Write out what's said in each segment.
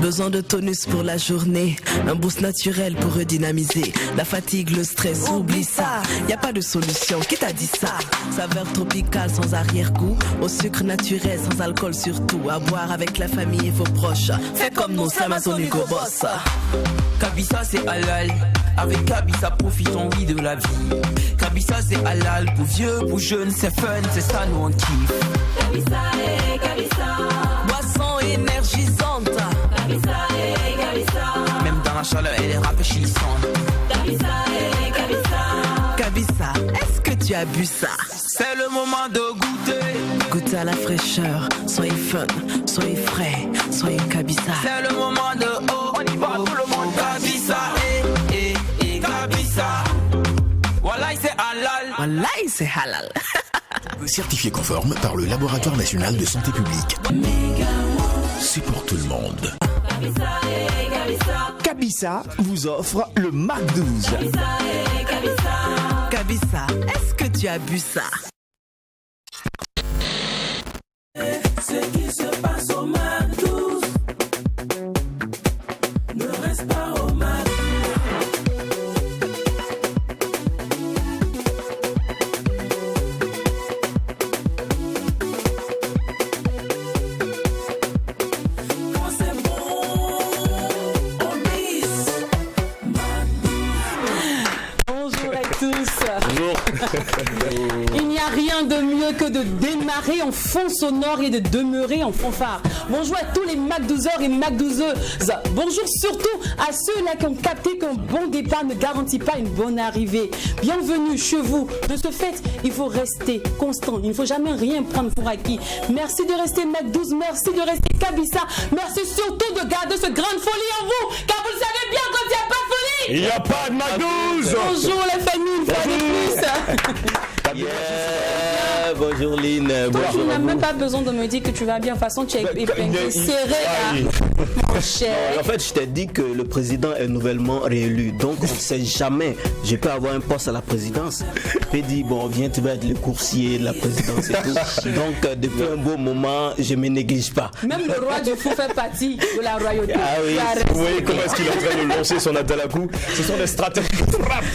Besoin de tonus pour la journée, un boost naturel pour redynamiser. La fatigue, le stress, oublie ça. Y a pas de solution, qui t'a dit ça? Saveur tropicale sans arrière-goût, au sucre naturel sans alcool surtout. À boire avec la famille et vos proches. Fais comme nous, Amazon Hugo Boss. Kabisa c'est halal, avec Kabisa profitons oui de la vie. Kabisa c'est halal, pour vieux, pour jeunes, c'est fun, c'est ça nous on kiffe. Kabisa et Kabisa, boisson énergisante. Kabisa et Kabisa, même dans la chaleur elle est rafraîchissante. Kabisa et Kabisa, Kabisa, est-ce que tu as bu ça? C'est le moment de goûter. Goûtez à la fraîcheur, soyez fun, soyez frais, soyez Kabisa. C'est le moment de oh, on y va tout le monde. Kabisa et Kabisa. Wallahi c'est halal. Wallahi c'est halal. Certifié conforme par le Laboratoire National de Santé Publique. C'est pour tout le monde. Kabisa et Kabisa, Kabisa vous offre le Mac 12. Kabisa et Kabisa, Kabisa, est-ce que tu as bu ça? Ce qui se passe au Mac 12 ne reste pas au Mac 12. Quand c'est bon, on mise Mac 12. Bonjour à tous. Bonjour. Il n'y a rien de mieux que de démarrer en fond sonore et de demeurer en fanfare. Bonjour à tous les Mac-12ers et Mac-12euses. Bonjour surtout à ceux-là qui ont capté qu'un bon départ ne garantit pas une bonne arrivée. Bienvenue chez vous. De ce fait, il faut rester constant. Il ne faut jamais rien prendre pour acquis. Merci de rester Mac-12. Merci de rester Kabisa. Merci surtout de garder ce grande folie en vous. Car vous le savez bien, quand il n'y a pas de folie, Il n'y a pas de Mac 12. bonjour la famille, une fois de plus. Bonjour Lynn. Toi, tu Bonjour n'as à même vous. pas besoin de me dire que tu vas bien. De toute façon, tu es épinglé, serré là, mon cher. En fait, je t'ai dit que le président est nouvellement réélu. Donc, on ne sait jamais. Je peux avoir un poste à la présidence. Je dit, bon, viens, tu vas être le coursier de la présidence et tout. Donc, depuis un beau moment, je ne me néglige pas. Même le roi du fou fait partie de la royauté. Ah oui. Tu as Vous voyez raison. comment est-ce qu'il est en train de lancer son Adalakou? Ce sont des stratégies de frappe.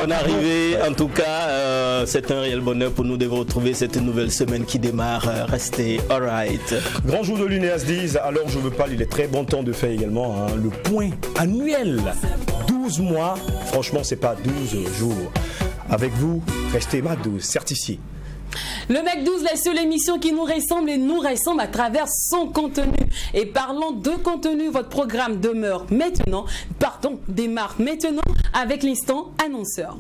On est arrivé, en tout cas, c'est un réel bonheur pour nous de vous retrouver cette nouvelle semaine qui démarre. Restez alright. Grand jour de l'UNEAS 10, alors je veux parler, il est très bon temps de faire également le point annuel. 12 mois, franchement c'est pas 12 jours. Avec vous, restez Mac 12, certifié. Le Mac 12, la seule émission qui nous ressemble et nous ressemble à travers son contenu. Et parlons de contenu, votre programme démarre maintenant avec l'instant annonceur.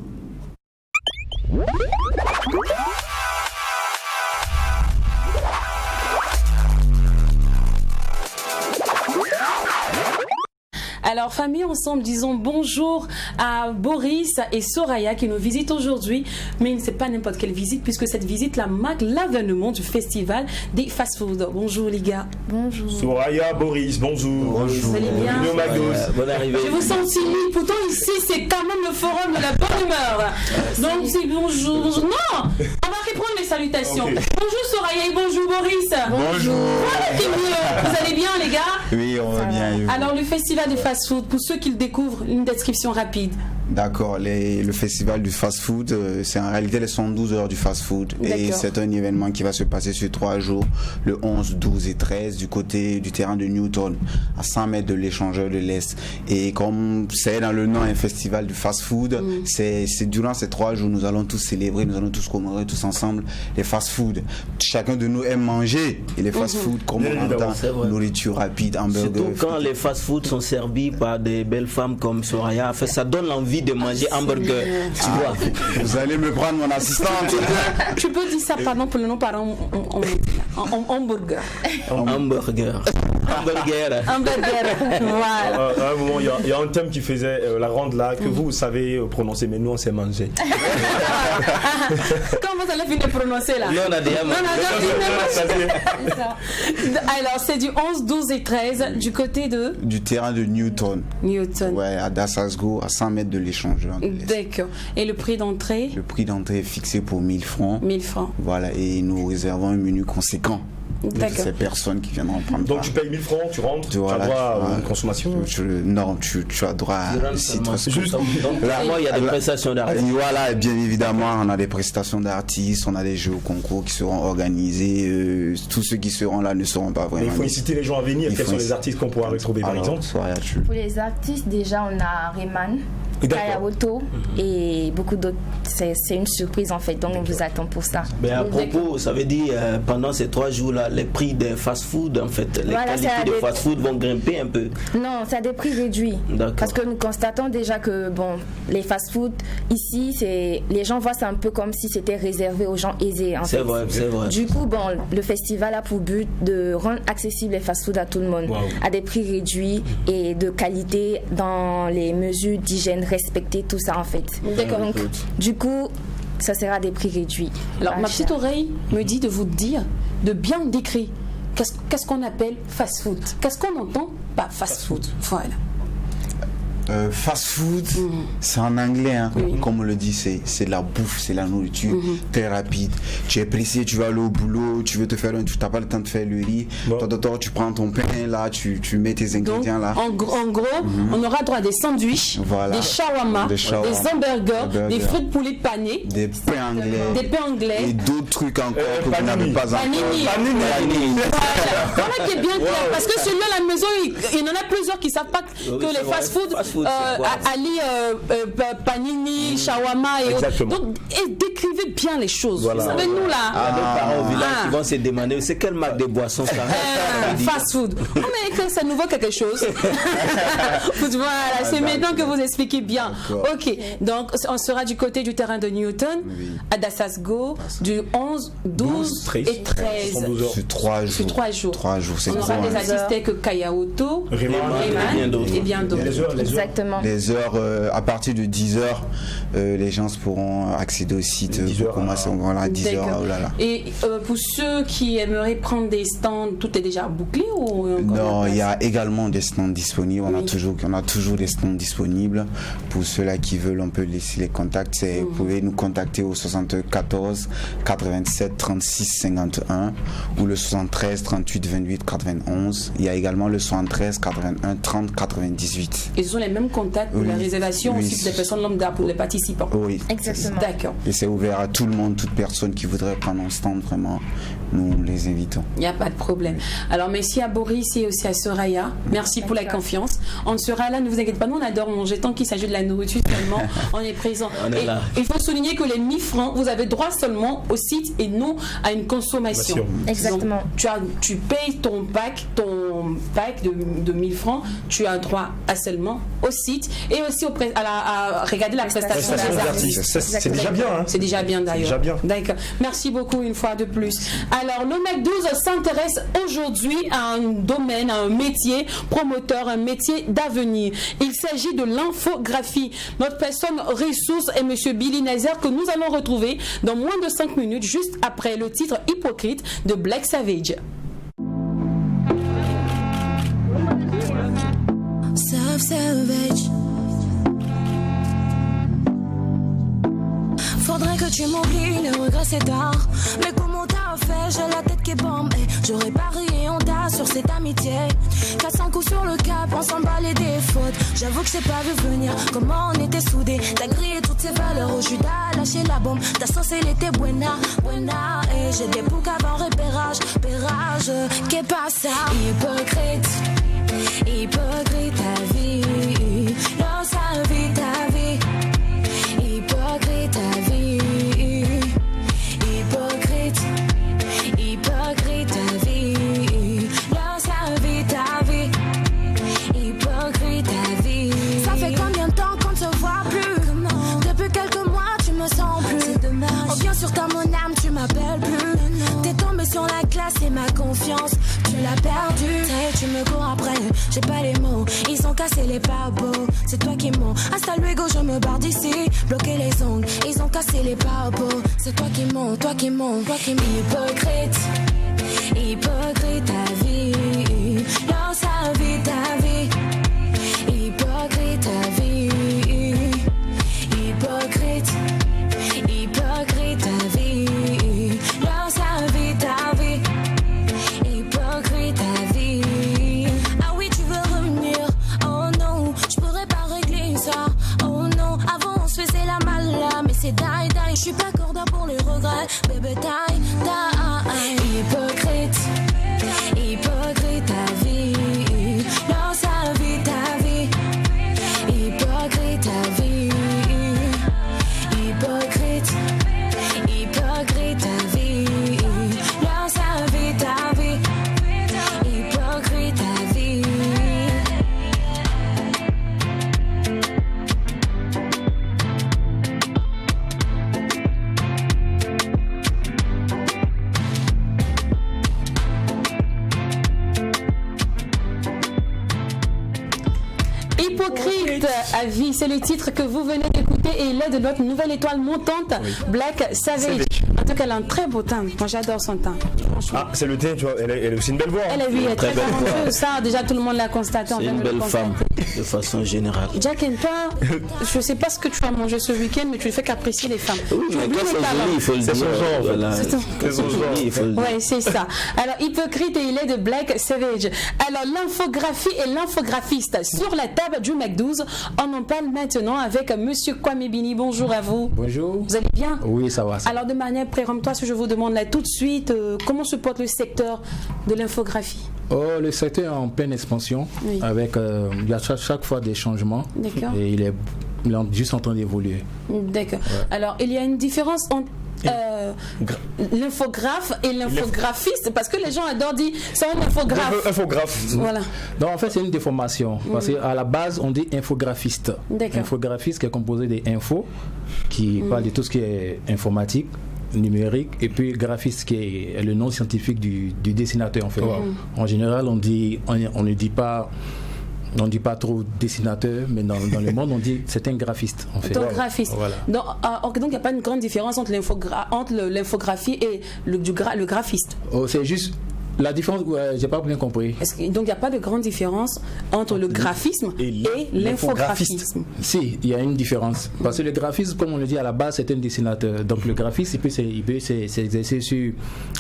Alors, famille ensemble, disons bonjour à Boris et Soraya qui nous visitent aujourd'hui. Mais ce n'est pas n'importe quelle visite, puisque cette visite marque l'avènement du festival des fast-food. Bonjour les gars. Bonjour. Soraya, Boris, bonjour. Vous allez bien? Bienvenue au Mac 12. Bonne arrivée. Je vous sens timide. Pourtant, ici, c'est quand même le forum de la bonne humeur. Donc, c'est bonjour. Non, on va reprendre les salutations. Ok. Bonjour Soraya et bonjour Boris. Bonjour. Voilà qui est mieux. Vous allez bien les gars? Oui, on va bien. et vous? Alors, le festival des fast-food, pour ceux qui le découvrent, une description rapide. D'accord, le festival du fast-food, c'est en réalité les 112 heures du fast-food. Et D'accord. c'est un événement qui va se passer sur 3 jours, le 11, 12 et 13, du côté du terrain de Newton, à 100 mètres de l'échangeur de l'Est. Et comme c'est dans le nom un festival du fast-food, c'est durant ces 3 jours, nous allons tous célébrer, nous allons tous commémorer tous ensemble les fast-food. Chacun de nous aime manger. Et les fast-food, comme Bien on évidemment, entend, c'est vrai. nourriture rapide, hamburger. Surtout quand les fast-foods sont servis par des belles femmes comme Soraya. En fait, ça donne l'envie de manger hamburger. Tu vois. Vous allez me prendre mon assistante. Tu peux dire ça, pardon, pour le nom par en hamburger. Hamburger. Hamburger. Hamburger. Voilà. À un moment, il y a un thème qui faisait la ronde là, que vous savez prononcer, mais nous on sait manger. Comment vous allez finir de prononcer là? Nous, on a déjà Non, mangé. alors, c'est du 11, 12 et 13 du côté de Du terrain de Newton. Newton. Ouais, à Dassasgo, à 100 mètres de l'échangeur. D'accord. Et le prix d'entrée? Le prix d'entrée est fixé pour 1000 francs. 1000 francs. Voilà, et nous réservons un menu conséquent. de ces personnes qui viendront prendre Donc part. tu payes 1000 francs, tu rentres, tu as Voilà, droit à une consommation. Non, tu as droit à le site. Juste Donc, il y a des prestations d'artistes. Et voilà, bien évidemment, on a des prestations d'artistes, on a des jeux au concours qui seront organisés. Tous ceux qui seront là ne seront pas Mais vraiment. il faut inciter les gens à venir. Il Quels faut sont les artistes qu'on pourra retrouver par Alors, exemple soirée à tuer. Pour les artistes, déjà, on a Rayman, D'accord. Kayaoto et beaucoup d'autres. C'est une surprise en fait, donc on vous attend pour ça. Mais à propos, ça veut dire pendant ces 3 jours-là, les prix des fast-food, en fait, les Voilà, qualités c'est à de des- fast-food vont grimper un peu. Non, c'est à des prix réduits. D'accord. Parce que nous constatons déjà que bon, les fast-food ici, les gens voient ça un peu comme si c'était réservé aux gens aisés. En C'est fait. vrai, c'est vrai. Du coup, bon, le festival a pour but de rendre accessibles les fast-food à tout le monde, Wow. à des prix réduits et de qualité dans les mesures d'hygiène respectées, tout ça en fait. D'accord. Donc, du coup, ça sera des prix réduits. Alors, Pas ma cher. petite oreille me dit de vous dire, de bien décrire qu'est-ce qu'on appelle fast-food. Qu'est-ce qu'on entend par fast-food. Voilà. Fast food, c'est en anglais, hein. Comme on le dit, c'est de la bouffe, c'est de la nourriture très rapide. Tu es pressé, tu vas aller au boulot, tu veux te faire tu n'as pas le temps de faire le riz. Bon. Tu prends ton pain là, tu mets tes Donc, ingrédients là. en gros, on aura droit à des sandwichs, Voilà. des shawarma, Des shawarma, des hamburgers, des burgers. des frites de poulet panés, Des pains anglais. des pains anglais. Et d'autres trucs encore que vous panini. n'avez pas encore. Panini. Voilà qui est bien clair. Parce que celui à la maison, il y en a plusieurs qui ne savent pas que c'est les vrai. fast-food Fast-food, c'est quoi? panini, shawarma et autres. Exactement. Donc, décrivez bien les choses. Voilà. Vous savez, nous là. Il y a nos parents au village Ah. qui vont se demander c'est quelle marque de boisson ça Fast food. Oh, mais que ça nous voit quelque chose. Voilà, c'est maintenant que vous expliquez bien. D'accord. Ok, donc on sera du côté du terrain de Newton, à Dassas Go, du 11, 12 et 13. 112 heures. Sur 3 jours. Sur 3 jours. 3 jours, c'est On gros. aura des hein. artistes tels que Kayaoto, Rayman. et bien d'autres. Les heures. Exactement. Les heures, à partir de 10h, les gens pourront accéder au site 10 pour heures, commencer. Voilà, à 10h, D'accord. oh là là. Et pour ceux qui aimeraient prendre des stands, tout est déjà bouclé ou encore Non, en il y place? a également des stands disponibles. On a toujours des stands disponibles. Pour ceux-là qui veulent, on peut laisser les contacts. Vous pouvez nous contacter au 74 87 36 51 ou le 73 38 28 91. Il y a également le 73 81 30 98. Ils ont les mêmes contacts pour Oui. la réservation Oui. aussi pour les personnes lambda, pour les participants. Oui. Exactement. D'accord. Et c'est ouvert à tout le monde, toute personne qui voudrait prendre un stand, vraiment, nous les invitons. Il n'y a pas de problème. Alors, merci à Boris et aussi à Soraya. Merci pour la confiance. On sera là, ne vous inquiétez pas, nous on adore manger. Tant qu'il s'agit de la nourriture, tellement on est présent. On est Et là. il faut souligner que les 1000 francs, vous avez droit seulement au site et non à une consommation. Exactement. Donc, tu payes ton pack de 1000 francs, tu as droit à seulement au site et aussi à regarder la prestation Prestation des des artistes. artistes. C'est déjà bien. Hein. C'est déjà bien d'ailleurs. déjà bien. D'accord. Merci beaucoup une fois de plus. Alors, le Mac 12 s'intéresse aujourd'hui à un domaine, à un métier promoteur, un métier d'avenir. Il s'agit de l'infographie. Notre personne ressource est Monsieur Billy Nazer que nous allons retrouver dans moins de 5 minutes, juste après le titre Hypocrite de Black Savage. Savage. Faudrait que tu m'oublies, le regret c'est tard. Mais comment t'as fait, j'ai la tête qui est bombée. J'aurais parié et on t'a sur cette amitié. 400 coups sur le cap, on s'emballait des fautes. J'avoue que j'ai pas vu venir comment on était soudés. T'as grillé toutes ces valeurs au Judas, lâché la bombe. Ta sauce elle était buena, buena. Et j'ai des boucs avant repérage, pérage. Qu'est pas ça? Hypocrite, hypocrite ta vie. Non, ça vit ta vie. Hypocrite ta vie. Hypocrite, hypocrite ta vie. Non, ça vit ta vie. Hypocrite ta vie. Ça fait combien de temps qu'on ne se voit plus? Depuis quelques mois, tu me sens plus. C'est dommage. Oh, bien sûr, t'as mon âme, tu m'appelles plus. T'es tombé sur la classe et ma confiance, tu l'as perdue. Tu me cours après, j'ai pas les mots. Ils ont cassé les papeaux, c'est toi qui m'ont. Hasta luego, je me barre d'ici. Bloquer les ongles, ils ont cassé les papeaux. C'est toi qui m'ont, toi qui m'ont, toi qui m'ont. Hypocrite, hypocrite ta vie. Non, ça vit ta vie. Hypocrite ta vie. Hypocrite, hypocrite ta vie. Non, ça vit ta vie. de bétail. Hypocrite, hypocrite ta vie. Non, sa vie, ta vie. Hypocrite ta vie. Hypocrite, hypocrite ta vie. Non, sa vie, ta vie. Hypocrite ta vie. Hypocrite à vie, c'est le titre que vous venez d'écouter et il est de notre nouvelle étoile montante, Black Savage. En tout cas, elle a un très beau teint. Moi, j'adore son teint. Ah, c'est le teint, tu vois, elle est aussi une belle voix. Elle est très talentueuse. Ça, déjà, tout le monde l'a constaté. C'est une belle femme, de façon générale. Jack and toi, je sais pas ce que tu as mangé ce week-end, mais tu ne fais qu'apprécier les femmes. Oui, mais quand c'est joli, il faut le dire. C'est son genre. Voilà. C'est son joli, il faut le dire. Ouais, c'est ça. Alors, hypocrite et il est de Black Savage. Alors, l'infographie et l'infographiste sur la table du Mac 12. On en parle maintenant avec Monsieur Kwame Bini. Bonjour à vous. Bonjour. Vous allez bien? Oui, ça va. Alors, de manière péremptoire, si je vous demande là tout de suite, comment se porte le secteur de l'infographie? Oh, le secteur est en pleine expansion. Oui. Avec, il y a chaque fois des changements. D'accord. Et il est juste en train d'évoluer. D'accord. Ouais. Alors, il y a une différence entre l'infographe et l'infographiste, parce que les gens adorent dire c'est un infographe. Infographe. Voilà. Donc en fait c'est une déformation parce qu'à la base on dit infographiste. Infographiste qui est composé des infos qui parle de tout ce qui est informatique, numérique, et puis graphiste qui est le nom scientifique du dessinateur en fait. En général on ne dit pas trop dessinateur, mais dans le monde on dit c'est un graphiste en fait. Donc graphiste. Voilà. Donc il n'y a pas une grande différence entre l'infographie et le graphiste. Oh, c'est juste la différence, j'ai pas bien compris. Donc il n'y a pas de grande différence entre le graphisme et l'infographisme. Si, il y a une différence. Parce que le graphisme, comme on le dit à la base, c'est un dessinateur. Donc le graphisme, il peut s'exercer sur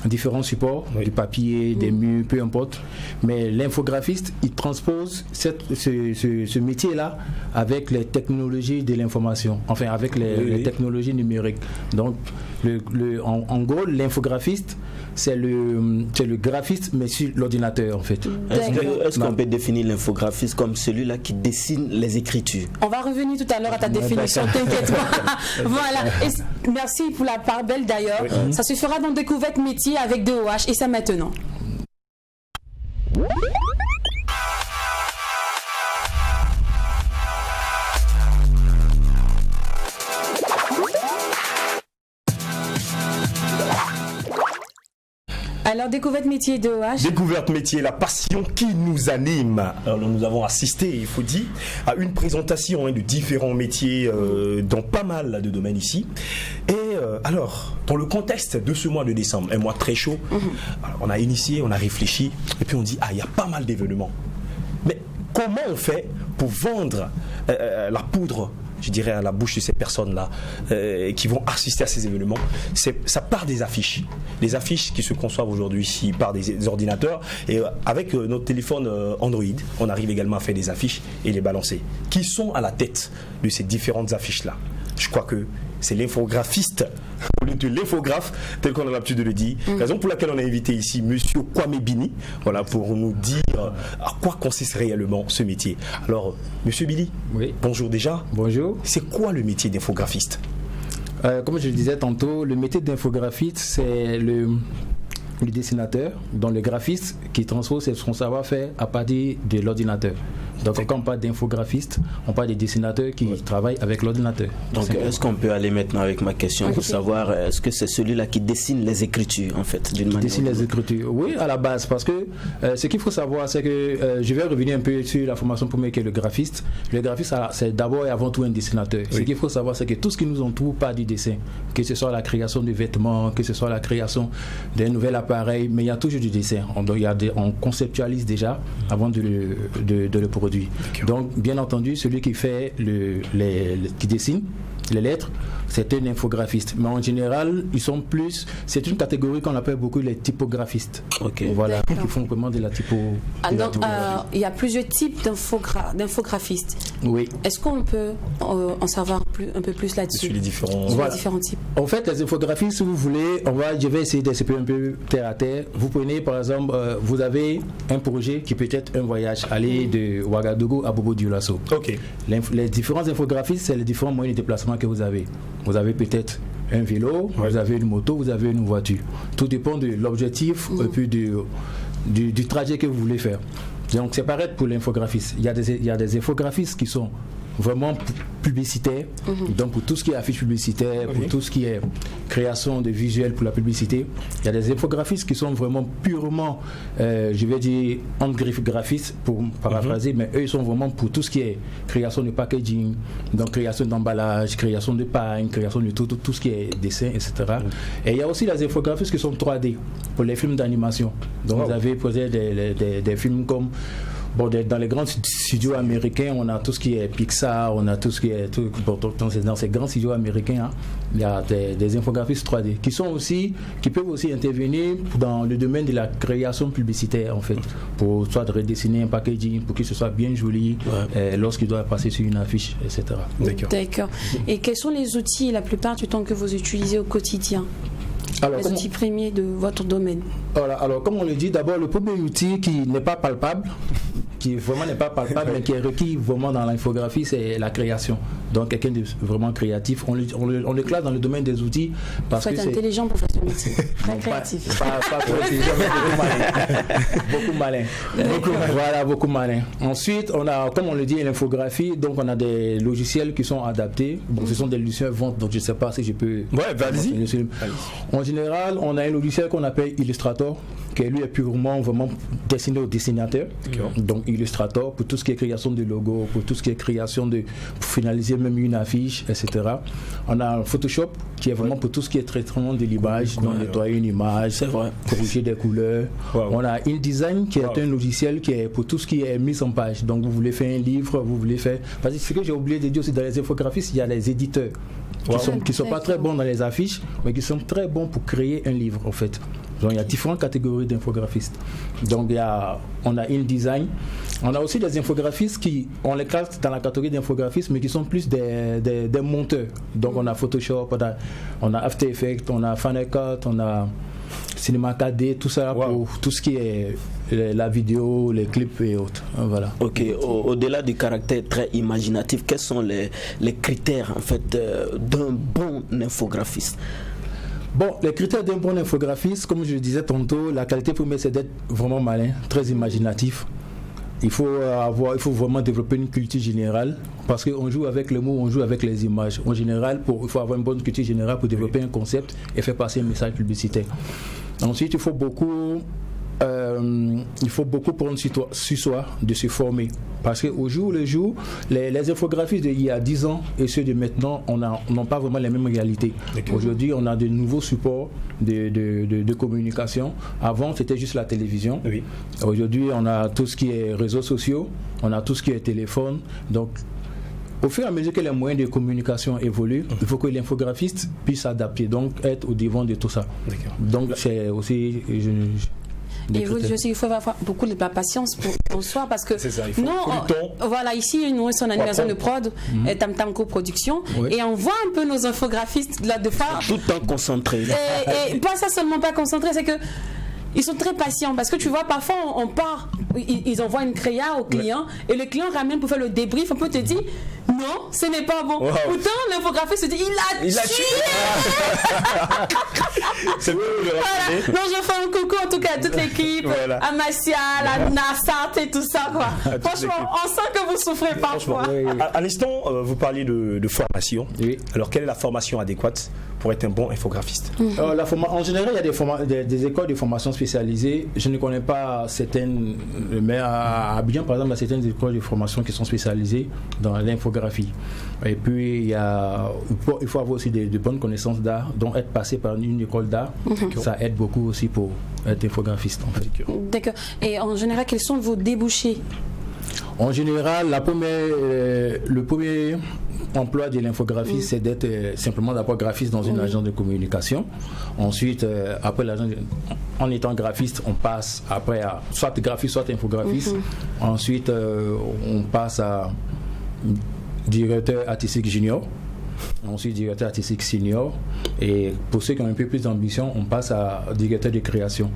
différents supports, du papier, des murs, peu importe. Mais l'infographiste, il transpose ce métier-là avec les technologies de l'information, enfin avec les technologies numériques. Donc en gros, l'infographiste, c'est le graphiste, mais sur l'ordinateur en fait. Est-ce qu'on peut définir l'infographiste comme celui-là qui dessine les écritures? On va revenir tout à l'heure à ta définition, t'inquiète pas. Voilà. Et merci pour la part belle d'ailleurs. Ça se fera dans Découverte Métier avec 2OH et ça maintenant. Alors, Découverte Métier 2OH. Découverte Métier, la passion qui nous anime. Alors, nous avons assisté, il faut dire, à une présentation de différents métiers dans pas mal de domaines ici. Et alors, dans le contexte de ce mois de décembre, un mois très chaud, alors, on a initié, on a réfléchi, et puis on dit, il y a pas mal d'événements. Mais comment on fait pour vendre la poudre, je dirais, à la bouche de ces personnes-là qui vont assister à ces événements? Ça part des affiches. Les affiches qui se conçoivent aujourd'hui ici par des ordinateurs. Et avec notre téléphone Android, on arrive également à faire des affiches et les balancer. Qui sont à la tête de ces différentes affiches-là? Je crois que c'est l'infographiste, au lieu de l'infographe, tel qu'on a l'habitude de le dire. Raison pour laquelle on a invité ici Monsieur Kwame Bini, voilà, pour nous dire à quoi consiste réellement ce métier. Alors, Monsieur Bini, bonjour déjà. Bonjour. C'est quoi le métier d'infographiste? Comme je le disais tantôt, le métier d'infographiste, c'est le dessinateur, dont le graphiste qui transpose son savoir-faire à partir de l'ordinateur. Donc quand on parle d'infographiste, on parle des dessinateurs qui travaillent avec l'ordinateur. Donc est-ce qu'on peut aller maintenant avec ma question pour savoir est-ce que c'est celui-là qui dessine les écritures en fait d'une manière? Dessine les écritures, oui, à la base, parce que ce qu'il faut savoir, c'est que je vais revenir un peu sur la formation première qui est le graphiste. Le graphiste, c'est d'abord et avant tout un dessinateur. Ce qu'il faut savoir, c'est que tout ce qui nous entoure part du dessin, que ce soit la création de vêtements, que ce soit la création d'un nouvel appareil, mais il y a toujours du dessin. On conceptualise déjà avant de le produire. Donc, bien entendu, celui qui fait qui dessine, les lettres, c'est un infographiste. Mais en général, ils sont plus. C'est une catégorie qu'on appelle beaucoup les typographistes. Voilà, qui font vraiment de la typo. Donc, il y a plusieurs types d'infographistes. Oui. Est-ce qu'on peut en savoir un peu plus là-dessus? Sur les différents, voilà. Les différents types. En fait, les infographies, si vous voulez, je vais essayer d'expliquer un peu terre à terre. Vous prenez, par exemple, vous avez un projet qui peut être un voyage, aller de Ouagadougou à Bobo-Dioulasso. Ok. Les différents infographistes, c'est les différents moyens de déplacement que vous avez. Vous avez peut-être un vélo, vous avez une moto, vous avez une voiture. Tout dépend de l'objectif et puis du trajet que vous voulez faire. Donc c'est pareil pour l'infographiste. Il y a des infographistes qui sont vraiment publicitaires, donc pour tout ce qui est affiche publicitaire, pour tout ce qui est création de visuels pour la publicité. Il y a des infographistes qui sont vraiment purement, je vais dire, graphistes pour paraphraser, mais eux ils sont vraiment pour tout ce qui est création de packaging, donc création d'emballage, création de pagne, création de tout ce qui est dessin, etc. Et il y a aussi les infographistes qui sont 3D pour les films d'animation. Donc vous avez posé des films comme dans les grands studios américains, on a tout ce qui est Pixar, on a tout ce qui est dans ces grands studios américains, il y a des infographistes 3D qui peuvent aussi intervenir dans le domaine de la création publicitaire en fait, pour soit de redessiner un packaging pour que ce soit bien joli lorsqu'il doit passer sur une affiche, etc. D'accord. Et quels sont les outils la plupart du temps que vous utilisez au quotidien? Alors, les outils premiers de votre domaine. Alors, comme on le dit, d'abord, le premier outil qui n'est pas palpable, qui vraiment n'est pas palpable, mais qui est requis vraiment dans l'infographie, c'est la création. Donc, quelqu'un de vraiment créatif. On le classe dans le domaine des outils parce que c'est intelligent pour faire ce métier. Très créatif. Pas trop intelligent, mais beaucoup malin. Voilà, beaucoup malin. Ensuite, on a, comme on le dit, l'infographie. Donc, on a des logiciels qui sont adaptés. Bon, ce sont des logiciels vente, donc je ne sais pas si je peux. Ouais, vas-y. En général, on a un logiciel qu'on appelle Illustrator, qui lui est purement vraiment destiné aux dessinateurs. Donc Illustrator pour tout ce qui est création de logos, pour tout ce qui est création pour finaliser même une affiche, etc. On a Photoshop qui est vraiment pour tout ce qui est traitement de l'image, donc nettoyer une image, corriger des couleurs. On a InDesign qui est un logiciel qui est pour tout ce qui est mise en page. Donc vous voulez faire un livre, vous voulez faire. Parce que ce que j'ai oublié de dire aussi dans les infographistes, il y a les éditeurs qui sont pas très bons dans les affiches, mais qui sont très bons pour créer un livre en fait. Donc il y a différentes catégories d'infographistes. Donc on a InDesign. On a aussi des infographistes on les classe dans la catégorie d'infographistes, mais qui sont plus des monteurs. Donc on a Photoshop, on a After Effects, on a Final Cut, on a Cinema 4D, tout ça pour tout ce qui est la vidéo, les clips et autres. Voilà. Ok, au-delà du caractère très imaginatif, quels sont les critères en fait d'un bon infographiste? Bon, les critères d'un bon infographiste, comme je le disais tantôt, la qualité première c'est d'être vraiment malin, très imaginatif. Il faut vraiment développer une culture générale parce qu'on joue avec les mots, on joue avec les images. En général, il faut avoir une bonne culture générale pour développer un concept et faire passer un message publicitaire. Ensuite, il faut beaucoup prendre sur soi de se former. Parce qu'au jour le jour, les infographistes d'il y a 10 ans et ceux de maintenant, n'ont pas vraiment les mêmes réalités. Aujourd'hui, on a de nouveaux supports de communication. Avant, c'était juste la télévision. Oui. Aujourd'hui, on a tout ce qui est réseaux sociaux, on a tout ce qui est téléphone. Donc, au fur et à mesure que les moyens de communication évoluent, il faut que l'infographiste puisse s'adapter, donc être au devant de tout ça. Donc, c'est aussi... Et vous dites aussi qu'il faut avoir beaucoup de patience pour soi parce que c'est ça, il faut le temps. Voilà, ici nous sommes en animation de prod, Tam Tam Co-production, et on voit un peu nos infographistes là de part tout le temps concentrés. Et pas ça seulement pas concentrés, c'est que ils sont très patients parce que tu vois parfois on part, ils envoient une créa au client et le client ramène pour faire le débrief, on peut te dire non, ce n'est pas bon. Pourtant l'infographiste se dit il a tué. C'est bon, voilà. Donc je fais un coucou en tout cas à toute l'équipe, à Massia, à Nassat et tout ça quoi. Franchement, on sent que vous souffrez parfois. À l'instant, vous parliez de formation. Oui. Alors quelle est la formation adéquate pour être un bon infographiste? En général, il y a des écoles de formation spécialisées. Je ne connais pas certaines, mais à Abidjan, par exemple, il y a certaines écoles de formation qui sont spécialisées dans l'infographie. Et puis, il faut avoir aussi de bonnes connaissances d'art, donc être passé par une école d'art, ça aide beaucoup aussi pour être infographiste. En fait. D'accord. Et en général, quels sont vos débouchés? En général, le premier emploi de l'infographiste, c'est d'être simplement d'abord graphiste dans une agence de communication. Ensuite, après en étant graphiste, on passe après à soit graphiste, soit infographiste. Ensuite, on passe à directeur artistique junior. Ensuite, directeur artistique senior. Et pour ceux qui ont un peu plus d'ambition, on passe à directeur de création.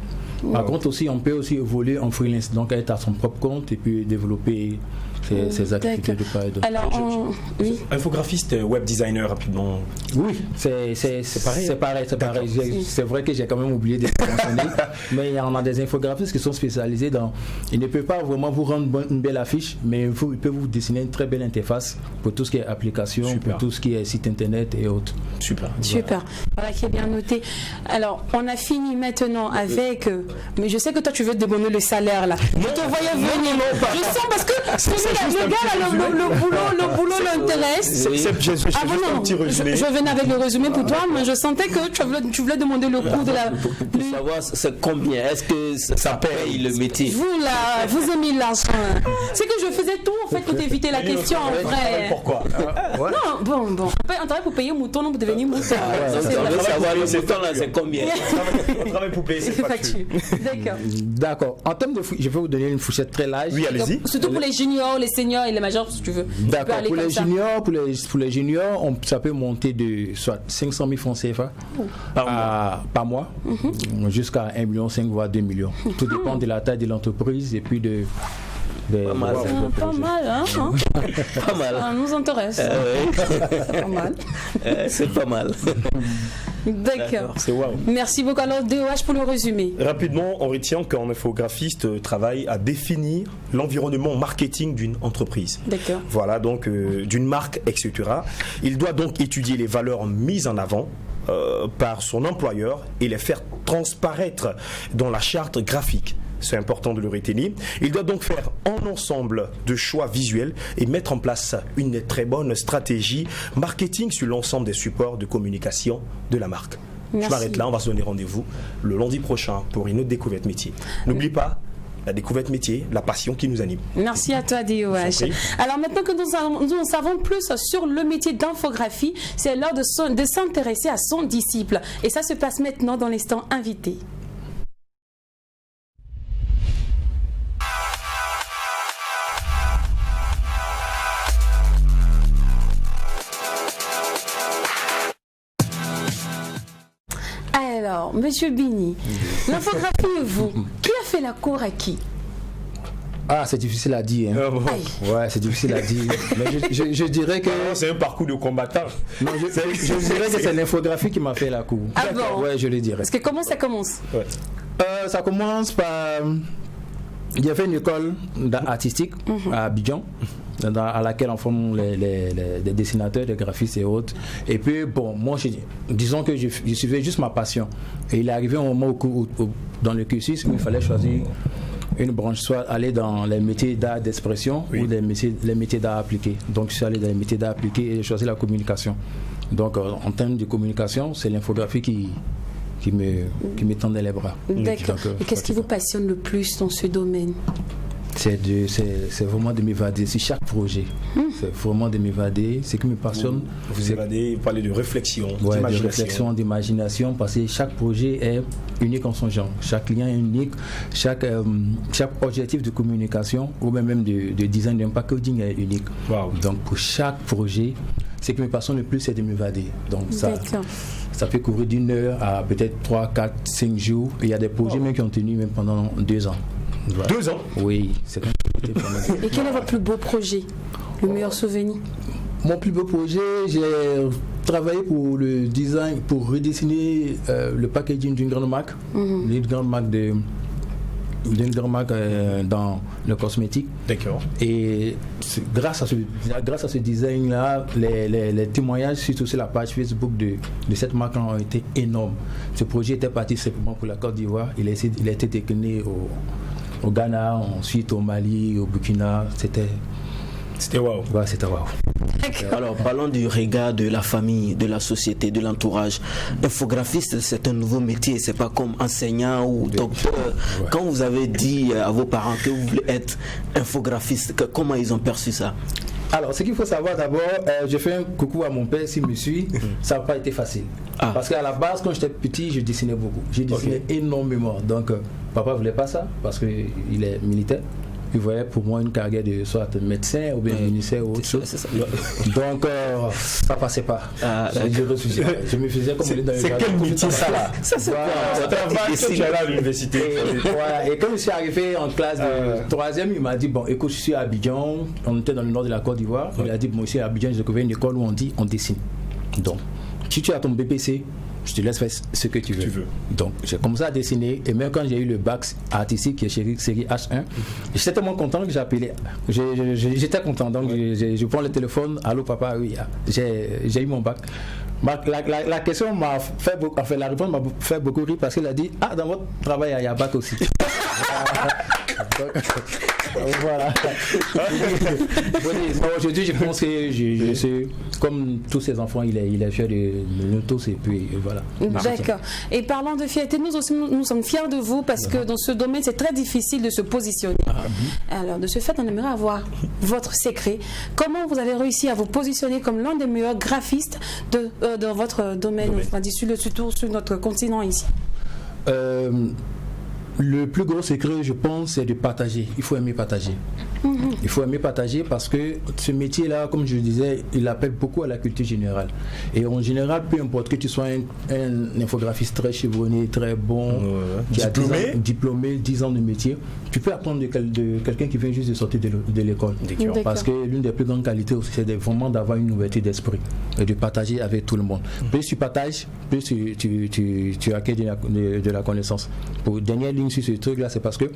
Par contre, aussi, on peut aussi évoluer en freelance, donc être à son propre compte et puis développer ses activités de part et d'autre. Alors, infographiste, web designer rapidement. Oui, c'est pareil. C'est pareil. C'est vrai que j'ai quand même oublié de le mentionner, mais il y en a des infographistes qui sont spécialisés dans. Ils ne peuvent pas vraiment vous rendre une belle affiche, mais ils peuvent vous dessiner une très belle interface pour tout ce qui est application, pour tout ce qui est site internet et autres. Super. Voilà qui est bien noté. Alors, on a fini maintenant avec. Mais je sais que toi, tu veux te demander le salaire là. Je te voyais venir. Je sens parce que le gars là, le boulot l'intéresse. Je venais avec le résumé pour toi, mais je sentais que tu voulais demander le coût de la. Pour savoir c'est combien, est-ce que ça paye le métier? Vous là, vous avez mis l'argent. C'est que je faisais tout en fait pour t'éviter la question en vrai. Pourquoi? Non, bon. On travaille pour payer mouton, non pour devenir mouton. On veut savoir le mouton là, c'est combien? On travaille pour payer ses factures. D'accord. En termes de je vais vous donner une fourchette très large. Oui, allez-y. Surtout pour les juniors, les seniors et les majors, si tu veux. D'accord. Pour les juniors, ça peut monter de soit 500 000 francs CFA par mois jusqu'à 1,5 million, voire 2 millions. Tout dépend de la taille de l'entreprise et puis de. Pas mal, hein? Pas mal. Ça nous intéresse. Pas mal. C'est pas mal. D'accord. C'est wow. Merci beaucoup. Alors, DOH pour le résumé. Rapidement, on retient qu'un infographiste travaille à définir l'environnement marketing d'une entreprise. D'accord. Voilà, donc d'une marque, etc. Il doit donc étudier les valeurs mises en avant par son employeur et les faire transparaître dans la charte graphique. C'est important de le retenir. Il doit donc faire un ensemble de choix visuels et mettre en place une très bonne stratégie marketing sur l'ensemble des supports de communication de la marque. Merci. Je m'arrête là, on va se donner rendez-vous le lundi prochain pour une autre découverte métier. N'oublie pas la découverte métier, la passion qui nous anime. Merci à toi, DOH. Alors maintenant que nous en savons plus sur le métier d'infographie, c'est l'heure de s'intéresser à son disciple. Et ça se passe maintenant dans l'instant invité. Alors, Monsieur Bini, l'infographie et vous, qui a fait la cour à qui? Ah, c'est difficile à dire. Ouais, c'est difficile à dire. Mais je dirais que. C'est un parcours de combattant. Non, je dirais que c'est l'infographie qui m'a fait la cour. Ah bon? Ouais, je le dirais. Parce que comment ça commence? Ça commence par. Il y avait une école artistique à Abidjan, à laquelle on forme les dessinateurs, les graphistes et autres. Et puis, bon, moi, disons que je suivais juste ma passion. Et il est arrivé un moment dans le cursus où il fallait choisir une branche, soit aller dans les métiers d'art d'expression ou les métiers d'art appliqué. Donc, je suis allé dans les métiers d'art appliqué et j'ai choisi la communication. Donc, en termes de communication, c'est l'infographie qui me tendait les bras. D'accord. Et qu'est-ce qui vous passionne le plus dans ce domaine? C'est vraiment de m'évader sur chaque projet. C'est vraiment de m'évader. Ce qui me passionne. Vous évadez, vous parlez de réflexion, d'imagination. De réflexion, d'imagination, parce que chaque projet est unique en son genre. Chaque client est unique. Chaque objectif de communication ou même de design d'un packaging est unique. Wow. Donc pour chaque projet, ce qui me passionne le plus, c'est de m'évader. Donc ça peut courir d'une heure à peut-être 3, 4, 5 jours. Et il y a des projets même qui ont tenu même pendant 2 ans. Voilà. 2 ans? Oui, c'est un projet. Et quel est votre plus beau projet? Le meilleur souvenir? Mon plus beau projet, j'ai travaillé pour le design, pour redessiner le packaging d'une grande marque. D'une grande marque dans le cosmétique. D'accord. Et grâce à ce design-là, les témoignages sur la page Facebook de cette marque ont été énormes. Ce projet était parti simplement pour la Côte d'Ivoire. Il a été décliné au Ghana, ensuite au Mali, au Burkina. C'était wow. Ouais, c'était wow. Alors, parlons du regard de la famille, de la société, de l'entourage. Infographiste, c'est un nouveau métier, c'est pas comme enseignant ou docteur. Ouais. Quand vous avez dit à vos parents que vous voulez être infographiste, comment ils ont perçu ça? Alors, ce qu'il faut savoir d'abord, je fais un coucou à mon père s'il me suit. Ça n'a pas été facile. Parce qu'à la base, quand j'étais petit, je dessinais beaucoup. J'ai dessiné énormément. Donc, papa ne voulait pas ça parce qu'il est militaire. Il voyait pour moi une carrière de soit médecin ou bien ministère ou autre chose. Donc, ça passait pas. Je refusais. Je me faisais comme dans c'est quel métier ça là? Ça c'est tu es allé à l'université. Et quand je suis arrivé en classe de 3e, il m'a dit bon, écoute, je suis à Abidjan. On était dans le nord de la Côte d'Ivoire. Il a dit moi, je suis à Abidjan, j'ai découvert une école où on dessine. Donc, si tu as ton BPC, je te laisse faire ce que tu veux. Donc, j'ai commencé à dessiner. Et même quand j'ai eu le bac artistique, qui est série H1, j'étais tellement content que j'ai appelé. J'étais content. Donc, je prends le téléphone. Allô, papa, oui, j'ai eu mon bac. La question m'a fait beaucoup. Enfin, la réponse m'a fait beaucoup rire parce qu'il a dit dans votre travail, il y a bac aussi. Voilà. Aujourd'hui, je pense que je sais, comme tous ces enfants, il est fier de nous tous et puis voilà. D'accord. Et parlant de fierté, nous aussi, nous sommes fiers de vous parce que dans ce domaine, c'est très difficile de se positionner. Alors, de ce fait, on aimerait avoir votre secret. Comment vous avez réussi à vous positionner comme l'un des meilleurs graphistes dans votre domaine, surtout sur notre continent ici? Le plus gros secret, je pense, c'est de partager. Il faut aimer partager. Il faut aimer partager parce que ce métier-là, comme je le disais, il appelle beaucoup à la culture générale. Et en général, peu importe que tu sois un infographiste très chevronné, très bon, qui a diplômé, 10 ans de métier, tu peux apprendre de quelqu'un qui vient juste de sortir de l'école. Parce que l'une des plus grandes qualités aussi, c'est vraiment d'avoir une ouverture d'esprit et de partager avec tout le monde. Plus tu partages, plus tu acquiers de la connaissance. Pour dernière ligne sur ce truc-là, c'est parce que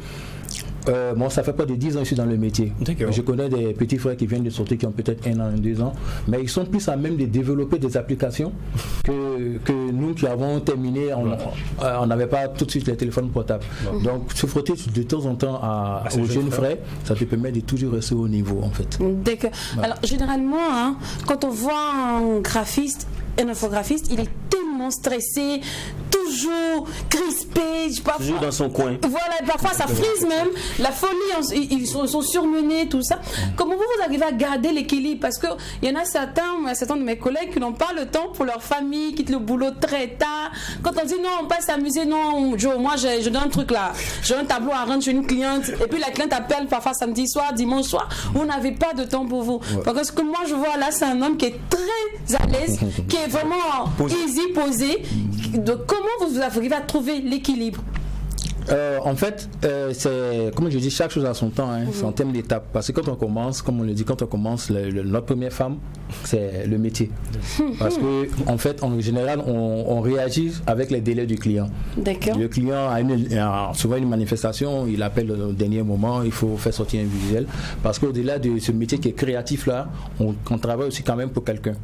moi, ça fait pas de 10 ans que je suis dans le métier. Je connais des petits frères qui viennent de sortir, qui ont peut-être 1 an, 2 ans, mais ils sont plus à même de développer des applications que nous qui avons terminé, on n'avait pas tout de suite les téléphones portables. Donc, se frotter de temps en temps aux jeunes frères, ça te permet de toujours rester au niveau, en fait. Alors, généralement, quand on voit un graphiste, un infographiste, il est tellement stressé, toujours crispé, toujours dans son coin. Voilà, parfois ça frise même, la folie, ils sont surmenés, tout ça. Comment vous arrivez à garder l'équilibre? Parce qu'il y en a certains de mes collègues qui n'ont pas le temps pour leur famille, quittent le boulot très tard. Quand on dit non, on passe s'amuser, non, Joe, moi je donne un truc là, j'ai un tableau à rendre chez une cliente, et puis la cliente appelle parfois samedi soir, dimanche soir, vous n'avez pas de temps pour vous. Parce que ce que moi je vois là, c'est un homme qui est très à l'aise, qui est vraiment easy, posé. Donc, comment vous arrivez à trouver l'équilibre? En fait, c'est comme je dis, chaque chose a son temps, c'est en termes d'étapes. Parce que quand on commence, comme on le dit, notre première femme, c'est le métier. Parce que en fait, en général, on réagit avec les délais du client. D'accord. Le client a souvent une manifestation, il appelle au dernier moment, il faut faire sortir un visuel. Parce qu'au-delà de ce métier qui est créatif là, on travaille aussi quand même pour quelqu'un.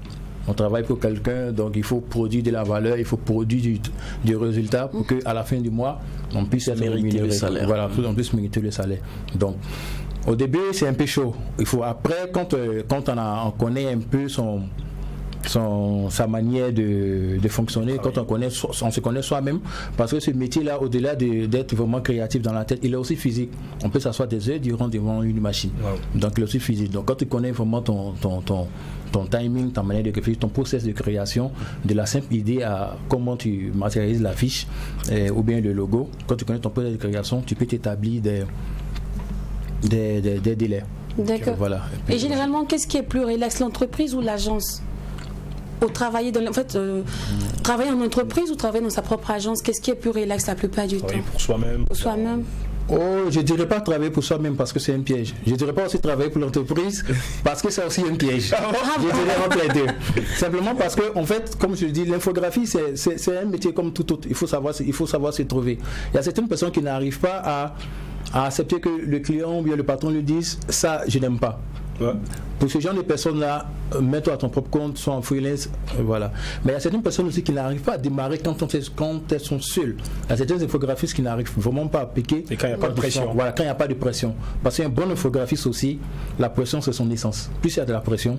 On travaille pour quelqu'un, donc il faut produire de la valeur, il faut produire du résultat pour qu'à la fin du mois, on puisse être rémunéré. Voilà, on puisse mériter le salaire. Donc, au début, c'est un peu chaud. Il faut après, quand on connaît un peu sa manière de fonctionner, quand on se connaît soi-même, parce que ce métier-là, au-delà d'être vraiment créatif dans la tête, il est aussi physique. On peut s'asseoir des heures devant une machine. Donc, il est aussi physique. Donc, quand tu connais vraiment ton timing, ta manière de réfléchir, ton process de création, de la simple idée à comment tu matérialises l'affiche ou bien le logo, quand tu connais ton process de création, tu peux t'établir des délais. D'accord. Voilà. Et généralement, qu'est-ce qui est plus relax, l'entreprise ou l'agence? Travailler en entreprise ou travailler dans sa propre agence, qu'est-ce qui est plus relax la plupart du temps? Pour soi-même. Pour soi-même. Je ne dirais pas travailler pour soi-même parce que c'est un piège. Je ne dirais pas aussi travailler pour l'entreprise parce que c'est aussi un piège. Je dirais entre les deux. Simplement parce que, en fait, comme je le dis, l'infographie, c'est un métier comme tout autre. Il faut savoir se trouver. Il y a certaines personnes qui n'arrivent pas à accepter que le client ou bien le patron lui dise « ça, je n'aime pas ». Pour ce genre de personnes-là, mets-toi à ton propre compte, sois en freelance, voilà. Mais il y a certaines personnes aussi qui n'arrivent pas à démarrer quand elles sont seules. Il y a certains infographistes qui n'arrivent vraiment pas à piquer. Et quand il n'y a pas de pression. Voilà, quand il n'y a pas de pression. Parce qu'un bon infographiste aussi, la pression c'est son essence. Plus il y a de la pression,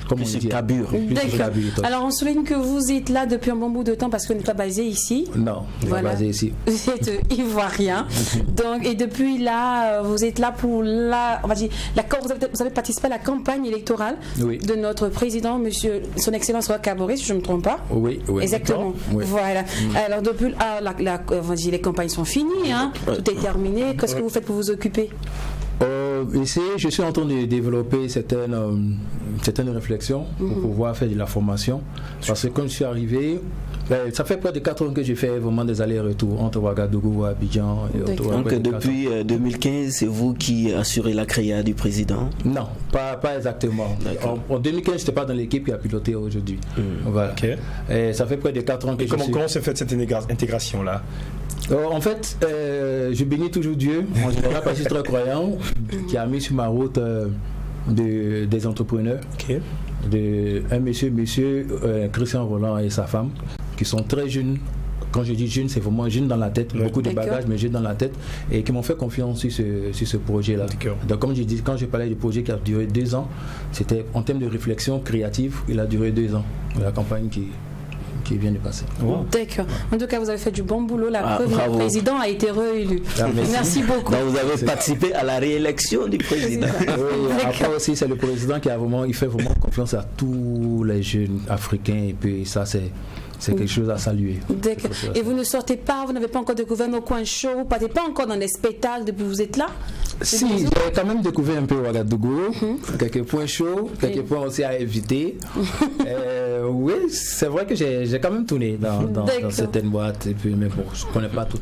comme on dit, D'accord. Alors on souligne que vous êtes là depuis un bon bout de temps parce que vous n'êtes pas basé ici. Non, voilà. Basé ici. Vous êtes ivoirien. Donc, et depuis là, vous êtes là pour vous avez participé à la campagne électorale de notre président, monsieur, son excellence Roch Kaboré, si je ne me trompe pas. Oui. Exactement. Oui. Voilà. Alors depuis les campagnes sont finies, hein. Tout est terminé. Qu'est-ce que vous faites pour vous occuper? Ici, je suis en train de développer certaines réflexions pour pouvoir faire de la formation. Parce que quand je suis arrivé, ça fait près de 4 ans que j'ai fait vraiment des allers-retours entre Ouagadougou, Abidjan et autres. Donc depuis 2015, c'est vous qui assurez la créa du président? Non, pas exactement. En 2015, je n'étais pas dans l'équipe qui a piloté aujourd'hui. Voilà. Okay. Et ça fait près de 4 ans que Comment s'est faite cette intégration-là? En fait, je bénis toujours Dieu, en général parce que je suis très croyant, qui a mis sur ma route des entrepreneurs, un monsieur Christian Roland et sa femme, qui sont très jeunes. Quand je dis jeunes, c'est vraiment jeunes dans la tête, beaucoup de bagages, mais jeunes dans la tête, et qui m'ont fait confiance sur ce projet-là. Donc, comme je dis, quand je parlais du projet qui a duré 2 ans, c'était en termes de réflexion créative, il a duré 2 ans, la campagne qui vient de passer. D'accord. En tout cas, vous avez fait du bon boulot. Le président a été réélu. Merci beaucoup. Donc, vous avez participé à la réélection du président. Après aussi, c'est le président qui il fait vraiment confiance à tous les jeunes africains. Et puis ça, c'est quelque chose à saluer. D'accord. Et vous ne sortez pas, vous n'avez pas encore découvert nos coins chauds, vous ne partez pas encore dans les spectacles depuis que vous êtes là? Si, j'ai quand même découvert un peu Ouagadougou, quelques points chauds, quelques points aussi à éviter. Oui, c'est vrai que j'ai quand même tourné dans certaines boîtes, et puis, mais bon, je ne connais pas tout.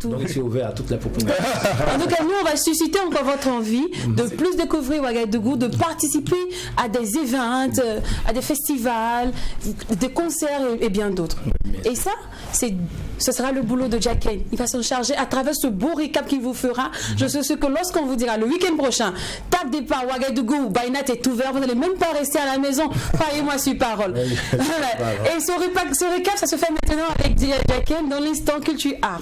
Donc je suis ouvert à toutes les populations. En tout cas, nous, on va susciter encore votre envie de plus découvrir Ouagadougou, de participer à des événements, à des festivals, des concerts et bien d'autres. Et ça, ce sera le boulot de Jack Kane. Il va s'en charger à travers ce beau récap qu'il vous fera. Je sais ce que lorsqu'on vous dira le week-end prochain, tape départ Ouagadougou, Bainat est ouvert, vous n'allez même pas rester à la maison. Croyez-moi sur parole. Et ce récap, ça se fait maintenant avec Jack Kane dans l'instant Culture Art.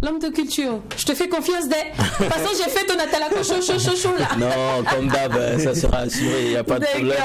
L'homme de culture, je te fais confiance de toute façon, j'ai fait ton Atalako chaud là. Non, comme d'hab, ça sera assuré, il n'y a pas de problème.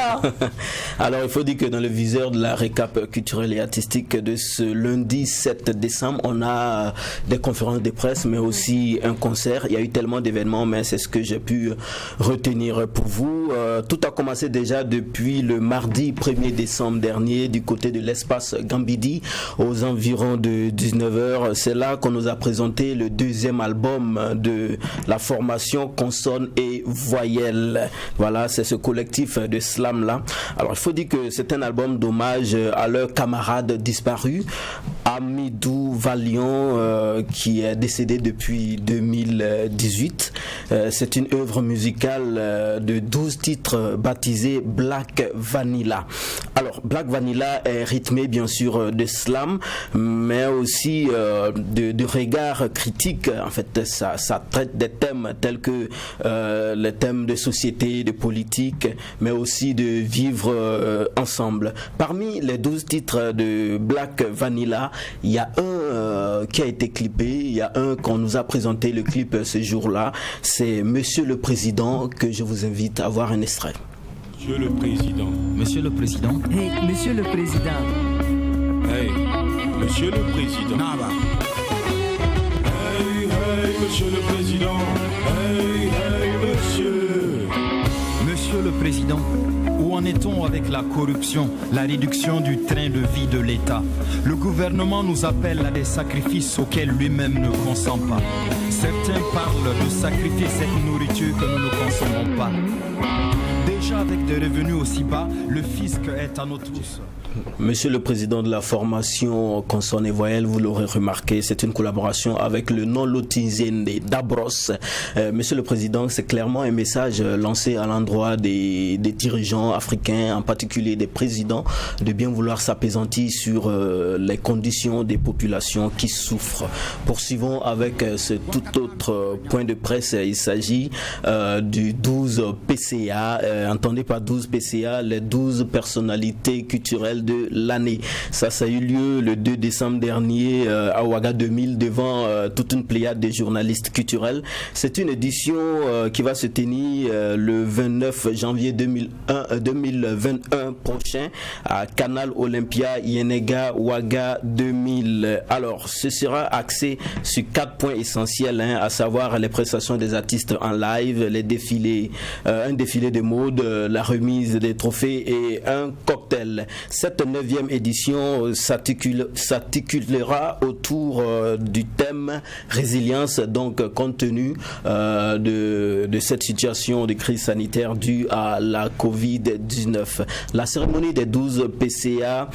Alors, il faut dire que dans le viseur de la récap culturelle et artistique de ce lundi 7 décembre, on a des conférences de presse, mais aussi un concert. Il y a eu tellement d'événements, mais c'est ce que j'ai pu retenir pour vous. Tout a commencé déjà depuis le mardi 1er décembre dernier, du côté de l'espace Gambidi, aux environs de 19h. C'est là qu'on nous a présenté le 2e album de la formation Consonne et Voyelle. Voilà, c'est ce collectif de slam là. Alors il faut dire que c'est un album d'hommage à leur camarade disparu, Amidou Valion, qui est décédé depuis 2018. C'est une œuvre musicale de 12 titres baptisée Black Vanilla. Alors Black Vanilla est rythmé bien sûr de slam, mais aussi de regard critique. En fait, ça traite des thèmes tels que les thèmes de société, de politique, mais aussi de vivre ensemble. Parmi les 12 titres de Black Vanilla, il y a un qui a été clippé, il y a un qu'on nous a présenté le clip ce jour-là. C'est Monsieur le Président, que je vous invite à voir un extrait. Monsieur le Président. Monsieur le Président. Hey, Monsieur le Président. Hey, Monsieur le Président. Naba. Hey, hey, Monsieur le Président. Hey, hey, Monsieur. Monsieur le Président, où en est-on avec la corruption, la réduction du train de vie de l'État? Le gouvernement nous appelle à des sacrifices auxquels lui-même ne consent pas. Certains parlent de sacrifier cette nourriture que nous ne consommons pas. Déjà avec des revenus aussi bas, le fisc est à nos trousses. Monsieur le Président de la formation Consonne et Voyelle, vous l'aurez remarqué, c'est une collaboration avec le non-lotisien d'Abros. Monsieur le Président, c'est clairement un message lancé à l'endroit des dirigeants africains, en particulier des présidents, de bien vouloir s'apaisantir sur les conditions des populations qui souffrent. Poursuivons avec ce tout autre point de presse. Il s'agit du 12 PCA, n'entendez pas 12 PCA, les 12 personnalités culturelles de l'année. Ça a eu lieu le 2 décembre dernier à Ouaga 2000 devant toute une pléiade de journalistes culturels. C'est une édition qui va se tenir le 29 janvier 2021 prochain à Canal Olympia Yenega Ouaga 2000. Alors, ce sera axé sur 4 points essentiels, à savoir les prestations des artistes en live, les défilés, un défilé de mode, la remise des trophées et un cocktail. Cette 9e édition s'articulera autour du thème résilience, donc compte tenu de cette situation de crise sanitaire due à la Covid-19. La cérémonie des 12 PCA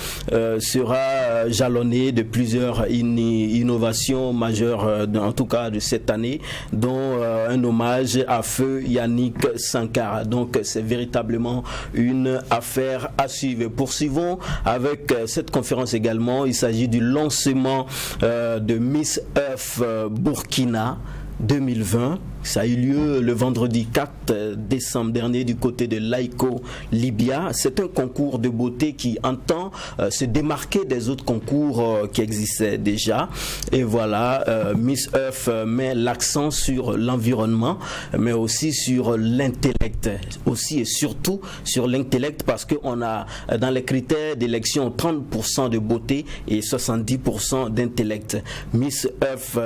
sera jalonnée de plusieurs innovations majeures, en tout cas de cette année, dont un hommage à feu Yannick Sankara. Donc c'est véritablement une affaire à suivre. Poursuivons avec cette conférence également. Il s'agit du lancement de Miss Earth Burkina 2020. Ça a eu lieu le vendredi 4 décembre dernier du côté de Laïko, Libya. C'est un concours de beauté qui entend se démarquer des autres concours qui existaient déjà. Et voilà, Miss Earth met l'accent sur l'environnement, mais aussi sur l'intellect. Aussi et surtout sur l'intellect, parce qu'on a dans les critères d'élection 30% de beauté et 70% d'intellect. Miss Earth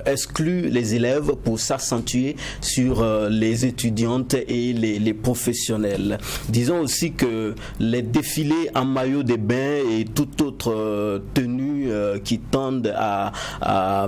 exclut les élèves pour s'accentuer sur les étudiantes et les professionnels. Disons aussi que les défilés en maillot de bain et toute autre tenue qui tendent à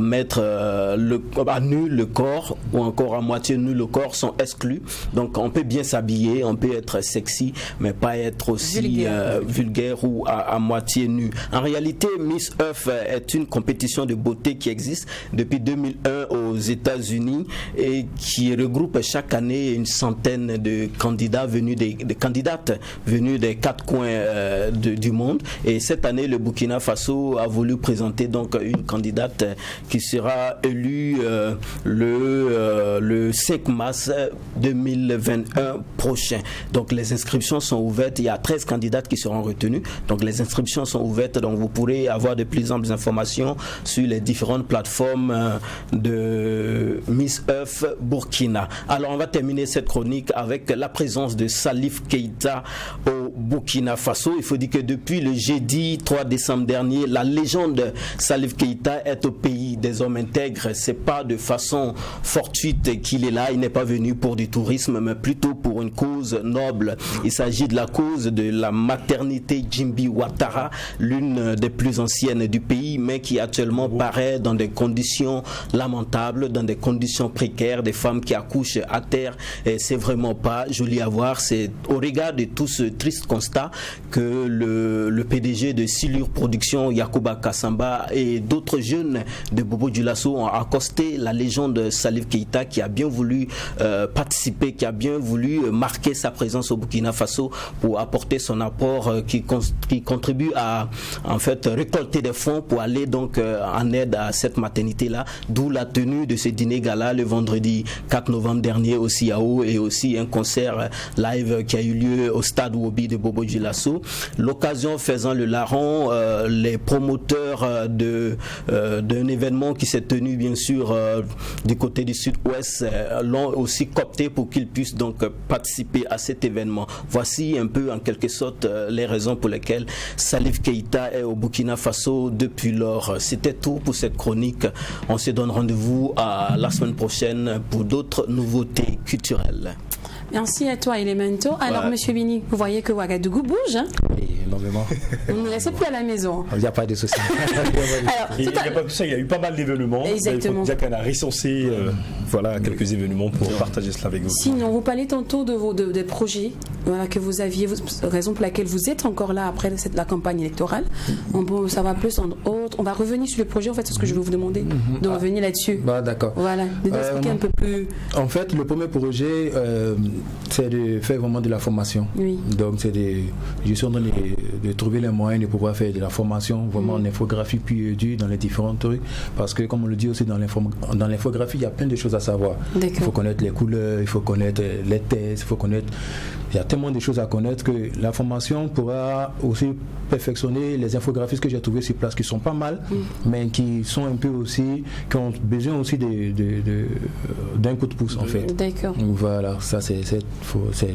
mettre à nu le corps ou encore à moitié nu le corps sont exclus. Donc on peut bien s'habiller, on peut être sexy, mais pas être aussi vulgaire ou à moitié nu. En réalité, Miss Earth est une compétition de beauté qui existe depuis 2001 aux États-Unis et qui regroupe chaque année une centaine de candidats venus des candidates venues des 4 coins du monde. Et cette année, le Burkina Faso a voulu présenter donc une candidate qui sera élue le 5 mars 2021 prochain. Donc les inscriptions sont ouvertes. Il y a 13 candidates qui seront retenues. Donc les inscriptions sont ouvertes. Donc vous pourrez avoir de plus amples informations sur les différentes plateformes de Miss Earth Burkina. Alors on va terminer cette chronique avec la présence de Salif Keïta au Burkina Faso. Il faut dire que depuis le jeudi 3 décembre dernier, la légende Salif Keïta est au pays des hommes intègres. C'est pas de façon fortuite qu'il est là. Il n'est pas venu pour du tourisme, mais plutôt pour une cause noble. Il s'agit de la cause de la maternité Jimbi Ouattara, l'une des plus anciennes du pays, mais qui actuellement paraît dans des conditions lamentables, dans des conditions précaires, des femmes qui accouchent à terre, et c'est vraiment pas joli à voir. C'est au regard de tout ce triste constat que le PDG de Silure Production, Yacouba Kassamba, et d'autres jeunes de Bobo Dioulasso ont accosté la légende Salif Keïta, qui a bien voulu participer, qui a bien voulu marquer sa présence au Burkina Faso pour apporter son apport qui contribue à en fait récolter des fonds pour aller donc en aide à cette maternité-là, d'où la tenue de ce dîner gala le vendredi 4 novembre dernier au CIAO, et aussi un concert live qui a eu lieu au stade Wobi de Bobo Dioulasso. L'occasion faisant le larron, les promoteurs d'un événement qui s'est tenu bien sûr du côté du sud-ouest l'ont aussi coopté pour qu'ils puissent donc participer à cet événement. Voici un peu en quelque sorte les raisons pour lesquelles Salif Keïta est au Burkina Faso depuis lors. C'était tout pour cette chronique. On se donne rendez-vous à la semaine prochaine pour d'autres nouveautés culturelles. Merci à toi, Elemento. Alors, Monsieur Bini, vous voyez que Ouagadougou bouge, hein? Oui, énormément. Vous ne laissez plus à la maison. Il n'y a pas de souci. Il n'y a pas que ça, il y a eu pas mal d'événements. Exactement. Il faut dire qu'on a recensé quelques événements pour partager cela avec vous. Sinon, vous parlez tantôt des projets que vous aviez, raison pour laquelle vous êtes encore là après la campagne électorale. Ça va plus en autre. On va revenir sur le projet, en fait, c'est ce que je vais vous demander, de revenir là-dessus. D'accord. Voilà, de nous expliquer un peu plus. En fait, le premier projet, c'est de faire vraiment de la formation. Oui. Donc, je suis en train de trouver les moyens de pouvoir faire de la formation vraiment en infographie puis due dans les différents trucs. Parce que, comme on le dit aussi dans l'infographie, il y a plein de choses à savoir. Il faut connaître les couleurs, il faut connaître les thèses, il faut connaître il y a tellement de choses à connaître que la formation pourra aussi perfectionner les infographies que j'ai trouvées sur place, qui sont pas mal, mais qui sont un peu aussi, qui ont besoin aussi d'un coup de pouce en fait. D'accord. Voilà, ça c'est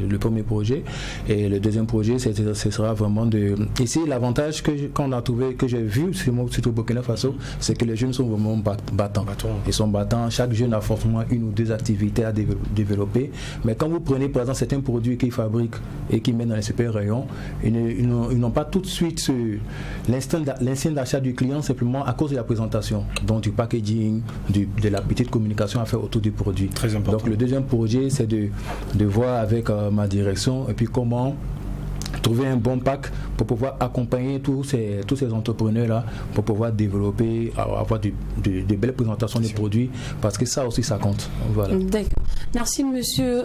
le premier projet. Et le deuxième projet, ce sera vraiment de... Ici, l'avantage qu'on a trouvé, que j'ai vu, surtout au Burkina Faso, c'est que les jeunes sont vraiment battants. Ils sont battants. Chaque jeune a forcément une ou deux activités à développer. Mais quand vous prenez, par exemple, certains produits qu'ils fabriquent et qu'ils mettent dans les super rayons, ils n'ont pas tout de suite l'instinct d'achat du client, simplement à cause de la présentation, donc du packaging, de la petite communication à faire autour du produit. Très important. Donc le deuxième projet, c'est de voir avec ma direction et puis comment trouver un bon pack pour pouvoir accompagner tous ces entrepreneurs-là pour pouvoir développer, avoir de belles présentations des produits, parce que ça aussi, ça compte. Voilà. D'accord. Merci monsieur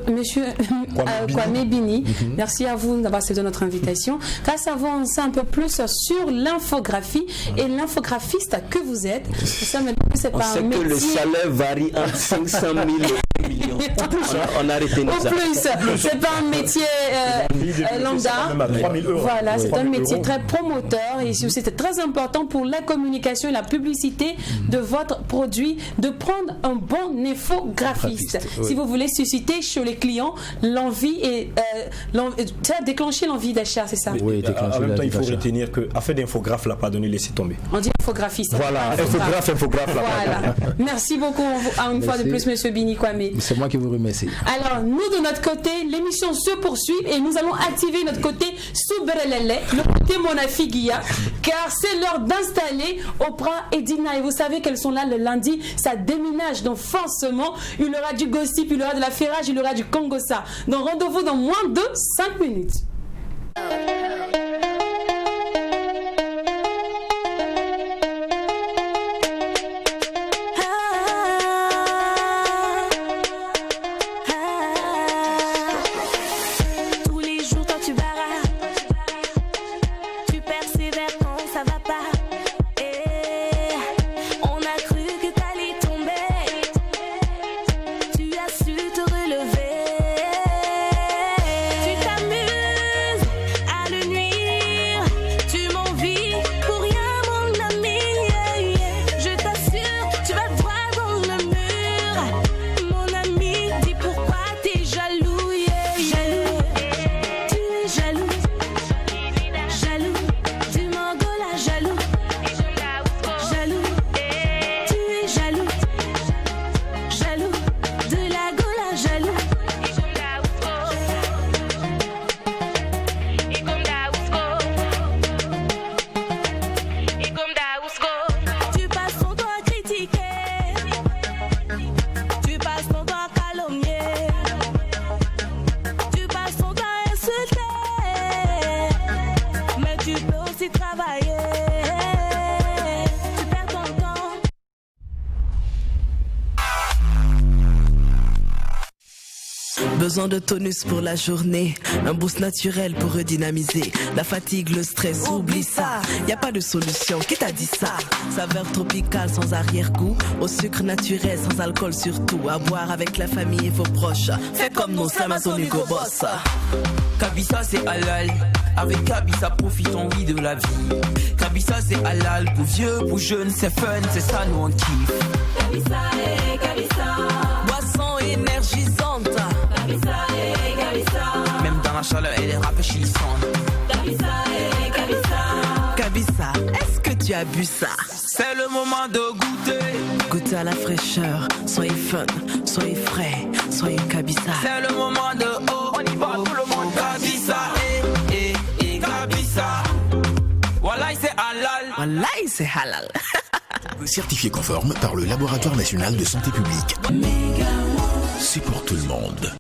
Kwame Bini. Merci à vous d'avoir accepté notre invitation. Grâce à vous, on sait un peu plus sur l'infographie et l'infographiste que vous êtes. Ça, c'est on pas sait un métier... que le salaire varie entre 500 000 et 1 million. On a arrêté nous. Au plus, c'est pas un métier lambda. Voilà, c'est un métier très promoteur et c'était très important pour la communication et la publicité de votre produit de prendre un bon infographiste. Si vous voulez susciter chez les clients l'envie et déclencher l'envie d'achat, c'est ça? Oui, en même temps, il faut retenir qu'à fait d'infographe, là, pardonnez, laissez tomber. On dit infographiste. Voilà, infographe, là. Voilà. Merci beaucoup une fois de plus, monsieur Bini Kwame. C'est moi qui vous remercie. Alors, nous, de notre côté, l'émission se poursuit et nous allons activer notre côté Souberelele, le côté Monafigia, car c'est l'heure d'installer Oprah et Dina. Et vous savez qu'elles sont là le lundi, ça déménage. Donc, forcément, il y aura du gossip, il y aura de la ferrage, il y aura du Congossa. Donc, rendez-vous dans moins de 5 minutes. Besoin de tonus pour la journée, un boost naturel pour redynamiser. La fatigue, le stress, oublie ça. Y a pas de solution, qui t'a dit ça? Saveur tropicale sans arrière-goût, au sucre naturel sans alcool surtout. À boire avec la famille et vos proches. Fais comme nos Amazon Hugo Boss. Kabissa c'est halal, avec Kabissa profitons oui de la vie. Kabissa c'est halal, pour vieux, pour jeunes c'est fun, c'est ça nous on kiffe. Kabissa et Kabissa, boisson énergisante. Kabissa et Kabissa, même dans la chaleur elle est rafraîchissante. Kabissa et Kabissa, Kabissa, est-ce que tu as bu ça? C'est le moment de goûter. Goûtez à la fraîcheur, soyez fun, soyez frais, soyez Kabissa. C'est le moment de on y va tout le monde. Kabissa et Kabissa. Wallahi c'est halal. Wallahi c'est halal. Certifié conforme par le Laboratoire National de Santé Publique. C'est pour tout le monde.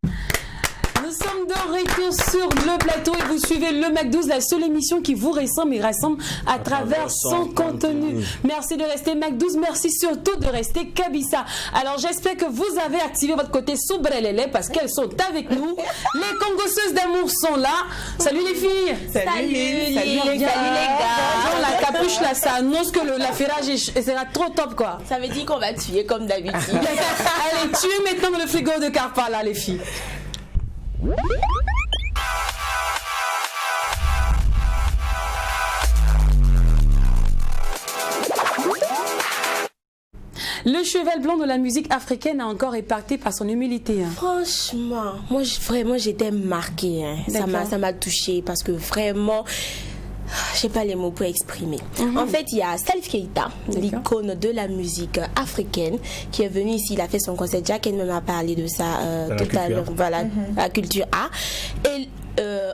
Nous sommes de retour sur le plateau et vous suivez suivez le Mac12, la seule émission qui vous ressemble et rassemble à travers son contenu. Merci de rester Mac12, merci surtout de rester Kabisa. Alors j'espère que vous avez activé votre côté Soubrelele parce qu'elles sont avec nous. Les congosseuses d'amour sont là. Salut les filles. Salut les gars. Genre, la capuche là, ça annonce que l'affairage sera trop top quoi. Ça veut dire qu'on va tuer comme d'habitude. Allez, tuez maintenant le frigo de Carpa là les filles. Le cheval blanc de la musique africaine a encore épaté par son humilité. Franchement, moi vraiment j'étais marquée. Ça m'a touchée parce que vraiment, je n'ai pas les mots pour exprimer. En fait, il y a Salif Keita, l'icône de la musique africaine, qui est venu ici. Il a fait son concert. Jack m'en a parlé de ça tout à l'heure. Voilà, la culture A. Et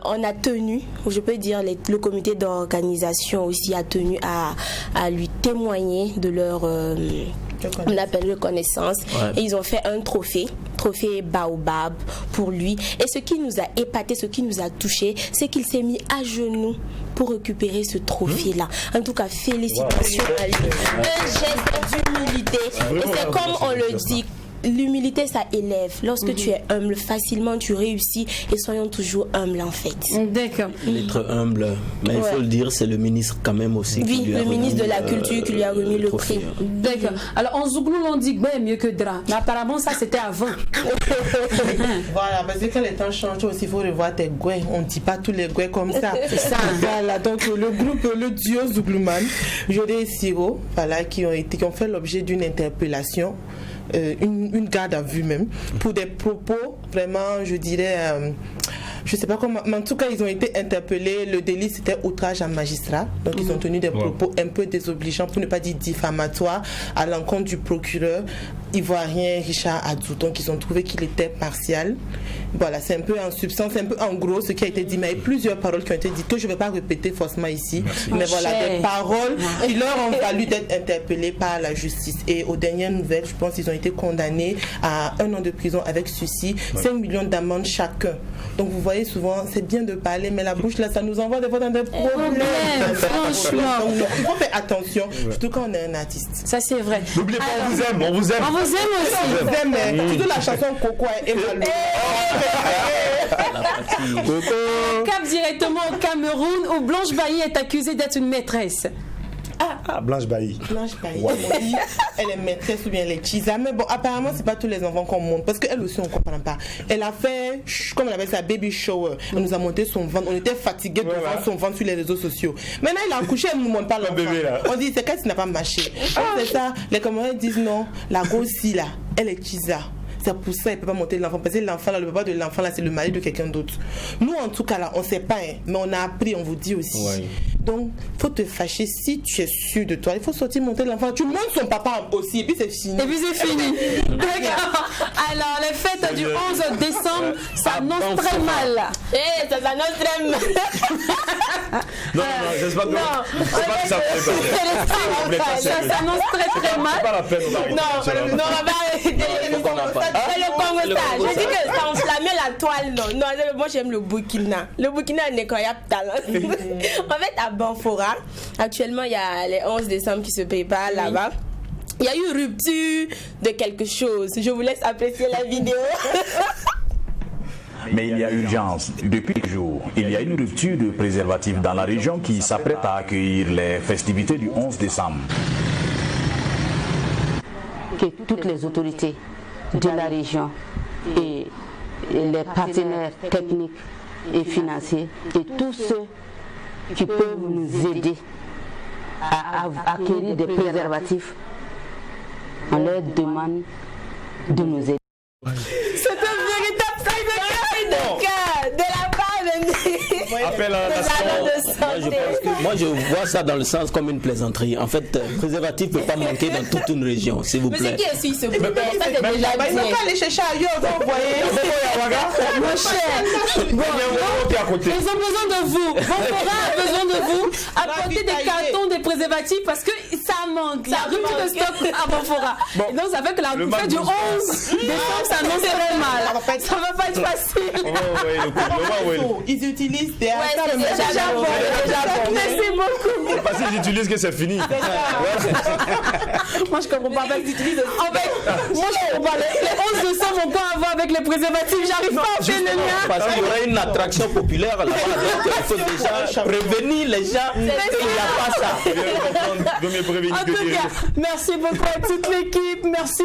on a tenu, je peux dire, le comité d'organisation aussi a tenu à lui témoigner de leur on appelle reconnaissance. Et ils ont fait un trophée Baobab pour lui. Et ce qui nous a épaté, ce qui nous a touché, c'est qu'il s'est mis à genoux pour récupérer ce trophée-là. En tout cas, félicitations à lui. Un geste d'humilité. Et c'est comme on le dit, l'humilité, ça élève. Lorsque tu es humble, facilement tu réussis. Et soyons toujours humbles en fait. D'accord. Être humble, mais il faut le dire, c'est le ministre quand même aussi. Oui, qui lui a le ministre de la Culture qui lui a remis le prix. D'accord. Alors en Zouglou, on dit que mieux que Dra. Mais apparemment, ça c'était avant. Voilà, parce que quand les temps changent aussi, il faut revoir tes gouets. On ne dit pas tous les gouets comme ça. C'est ça. Voilà, donc le duo Zouglouman, Jodé et Siro, voilà, qui ont fait l'objet d'une interpellation. Une garde à vue même, pour des propos vraiment, je dirais, je sais pas comment, mais en tout cas, ils ont été interpellés. Le délit, c'était outrage à magistrat. Donc, ils ont tenu des propos un peu désobligeants, pour ne pas dire diffamatoires, à l'encontre du procureur ivoirien Richard Adzou. Donc, ils ont trouvé qu'il était partial. Voilà, c'est un peu en substance, un peu en gros ce qui a été dit. Mais il y a plusieurs paroles qui ont été dites que je ne vais pas répéter forcément ici. Merci. Mais voilà, des paroles qui leur ont valu d'être interpellés par la justice. Et aux dernières nouvelles, je pense qu'ils ont été condamnés à 1 an de prison avec sursis, 5 millions d'amendes chacun. Donc, vous voyez, souvent, c'est bien de parler, mais la bouche, là, ça nous envoie des fois dans des problèmes. Franchement. Donc, il faut faire attention, surtout quand on est un artiste. Ça, c'est vrai. N'oubliez pas, on vous aime, on vous aime. On vous aime aussi. On vous aime, mais surtout la chanson Coco est évaluée. Cap directement au Cameroun où Blanche Bailly est accusée d'être une maîtresse. Blanche Bailly. Blanche Bailly, elle est maîtresse ou bien elle est chisa. Mais bon, apparemment, c'est pas tous les enfants qu'on montre. Parce qu'elle aussi, on comprend pas. Elle a fait, comme elle appelle ça, baby shower. Elle nous a monté son ventre. On était fatigués de voir son ventre sur les réseaux sociaux. Maintenant, elle a accouché, elle ne nous montre pas l'enfant. On dit, c'est qu'elle n'a pas marché. C'est ça. Les Camerounais disent non, la grossie là, elle est chisa. C'est pour ça qu'elle ne peut pas monter l'enfant. Parce que l'enfant, là, le papa de l'enfant, là, c'est le mari de quelqu'un d'autre. Nous, en tout cas, là, on ne sait pas, hein, mais on a appris, on vous dit aussi. Ouais. Donc, il faut te fâcher si tu es sûr de toi. Il faut sortir monter l'enfant. Tu montes son papa aussi, et puis c'est fini. Et puis c'est fini. D'accord. Alors, les fêtes du 11 décembre s'annoncent très mal. Ça s'annonce très mal. Non, j'espère que ça s'annonce très mal. C'est pas la peine. Non, on va arrêter. Le Congo, ça. Je dis que ça enflammait la toile. Non, moi j'aime le Burkina. Le Burkina a un incroyable talent. En fait, à Banfora, actuellement, il y a les 11 décembre qui se préparent là-bas. Il y a eu rupture de quelque chose. Je vous laisse apprécier la vidéo. Mais il y a urgence. Depuis quelques jours, il y a une rupture de préservatifs dans la région qui s'apprête à accueillir les festivités du 11 décembre. Que toutes les autorités de la région et les partenaires techniques et financiers et tous ceux qui peuvent nous aider à acquérir des préservatifs, on leur demande de nous aider. C'est un véritable signe de cœur de la part appel à la nation. Moi, je vois ça dans le sens comme une plaisanterie. En fait, préservatif ne peut pas manquer dans toute une région, s'il vous plaît. Mais c'est qui est suisse, ça c'est déjà dit. Ils n'ont pas aller chercher ailleurs, vous voyez. Mon cher, ils ont besoin de vous. Banfora a besoin de vous. Apportez des cartons, des préservatifs parce que ça manque. La rupture de stock à Banfora. Donc ça fait que la fête du 11 décembre s'annonce très mal. Ça va pas être facile. Ils utilisent des c'est déjà bon. Merci beaucoup. Parce que j'utilise que c'est fini. Moi, je comprends pas avec l'utilise. En fait, moi, je comprends pas. Les 11 décembre vont quoi avoir avec les préservatifs? J'arrive pas à faire le lien. Parce qu'il y aura une attraction populaire là-bas. Donc, il faut déjà prévenir les gens qu'il n'y a pas ça. En tout cas, merci beaucoup à toute l'équipe. Merci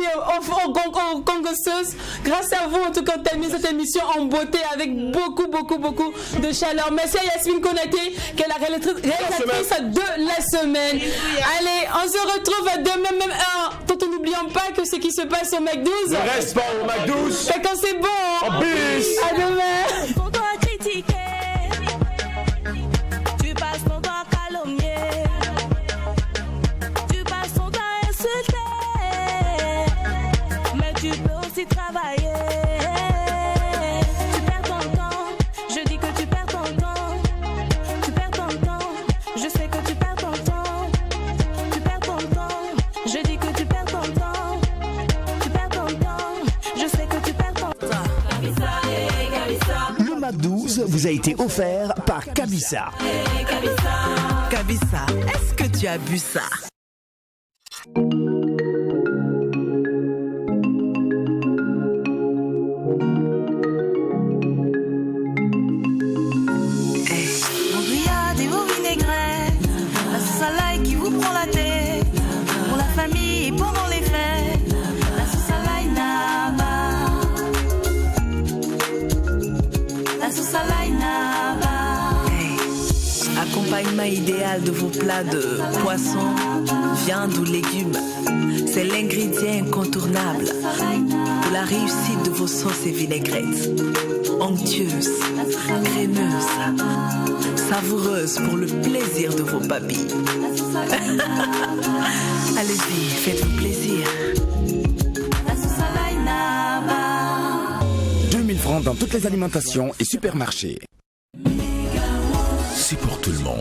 aux congosseuses. Grâce à vous, en tout cas, on termine cette émission en beauté avec beaucoup de chaleur. Merci à Yasmine Konaté, qui est la réalisatrice de la semaine. Allez, on se retrouve demain, même heure. Tout en n'oubliant pas que ce qui se passe au Mac 12. Ne reste pas au Mac 12. Quand c'est bon. En bis. À demain. Pour toi critiquer, tu passes ton temps à calomnier, tu passes ton temps à insulter, mais tu peux aussi travailler. Tu perds ton temps, je dis que tu perds ton temps. Tu perds ton temps, je sais que tu perds ton temps. Tu perds ton temps, je dis que tu perds ton temps. Tu perds ton temps, je sais que tu perds ton temps. Le Mac 12 vous a été offert par Kabissa. Kabissa, est-ce que tu as bu ça? Vos grillades et vos vinaigrettes, la sauce à l'ail qui vous prend la tête, pour la famille et pendant les fêtes, la sauce à l'ail Naba, la sauce à l'ail Naba. Accompagnement idéal de vos plats de poisson, viande ou légumes. C'est l'ingrédient incontournable pour la réussite de vos sauces et vinaigrettes. Onctueuses, crémeuses, savoureuses pour le plaisir de vos papilles. Allez-y, faites-vous plaisir. 2000 francs dans toutes les alimentations et supermarchés. C'est pour tout le monde.